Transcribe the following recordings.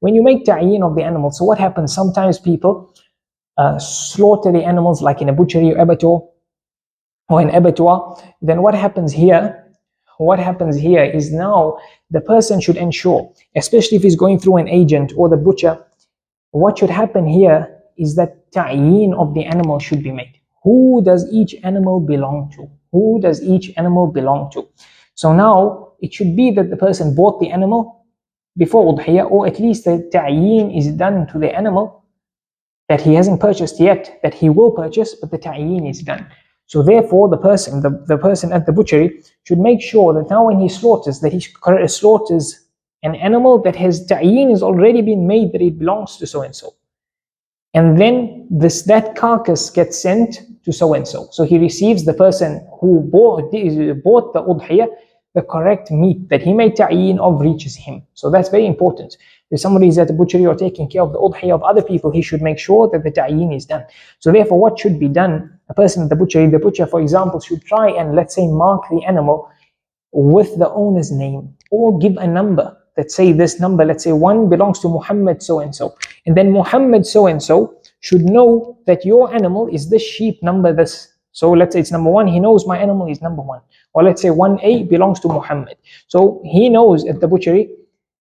when you make ta'yin of the animal, so what happens? Sometimes people slaughter the animals like in a butchery or an abattoir. Then what happens here? What happens here is now the person should ensure, especially if he's going through an agent or the butcher, what should happen here is that ta'yin of the animal should be made. Who does each animal belong to? Who does each animal belong to? So now it should be that the person bought the animal before udhiyah, or at least the ta'yin is done to the animal that he hasn't purchased yet, that he will purchase, but the ta'yin is done. So therefore the person at the butchery should make sure that now when he slaughters, that he slaughters an animal that has ta'yin has already been made that it belongs to so and so. And then that carcass gets sent to so and so. So he receives, the person who bought the udhiyah, the correct meat that he made ta'yin of reaches him. So that's very important. If somebody is at the butchery or taking care of the udhiyah of other people, he should make sure that the ta'yin is done. So therefore what should be done? A person at the butcher for example should try and, let's say, mark the animal with the owner's name, or give a number. Let's say this number, let's say 1 belongs to Muhammad so and so, and then Muhammad so and so should know that your animal is this sheep number this. So let's say it's number 1, he knows my animal is number 1. Or let's say 1A belongs to Muhammad. So he knows at the butchery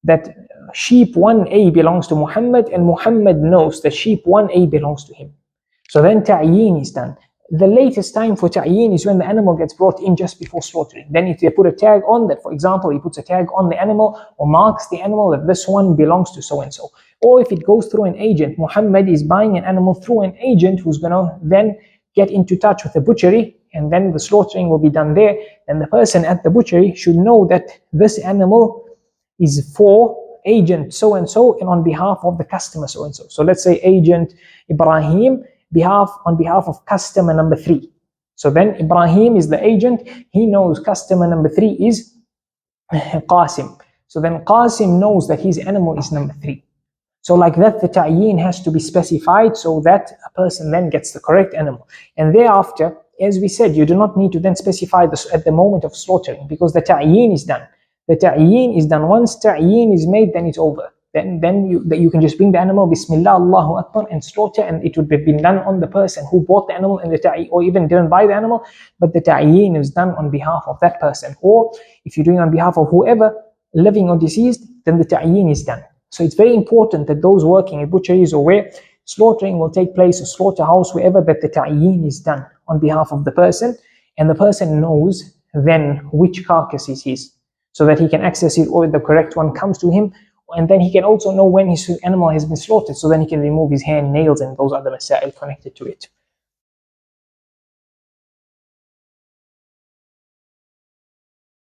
that sheep 1A belongs to Muhammad, and Muhammad knows that sheep 1A belongs to him. So then ta'yin is done. The latest time for ta'yin is when the animal gets brought in just before slaughtering. Then if they put a tag on that, for example, he puts a tag on the animal or marks the animal that this one belongs to so and so. Or if it goes through an agent, Muhammad is buying an animal through an agent who's going to then get into touch with the butchery, and then the slaughtering will be done there. And the person at the butchery should know that this animal is for agent so and so and on behalf of the customer so and so. So let's say agent Ibrahim on behalf of customer number 3. So then Ibrahim is the agent, he knows customer number 3 is Qasim. So then Qasim knows that his animal is number 3. So like that, the ta'yin has to be specified so that a person then gets the correct animal. And thereafter, as we said, you do not need to then specify this at the moment of slaughtering, because the ta'yin is done. The ta'yin is done. Once ta'yin is made, then it's over. Then you can just bring the animal, Bismillah, Allahu Akbar, and slaughter, and it would have been done on the person who bought the animal, and the ta'yin, or even didn't buy the animal, but the ta'yin is done on behalf of that person. Or if you're doing on behalf of whoever, living or deceased, then the ta'yin is done. So it's very important that those working at butcheries or where slaughtering will take place, a slaughterhouse, wherever, that the ta'yin is done on behalf of the person, and the person knows then which carcass is his, so that he can access it, or the correct one comes to him. And then he can also know when his animal has been slaughtered, so then he can remove his hair and nails and those other masail connected to it.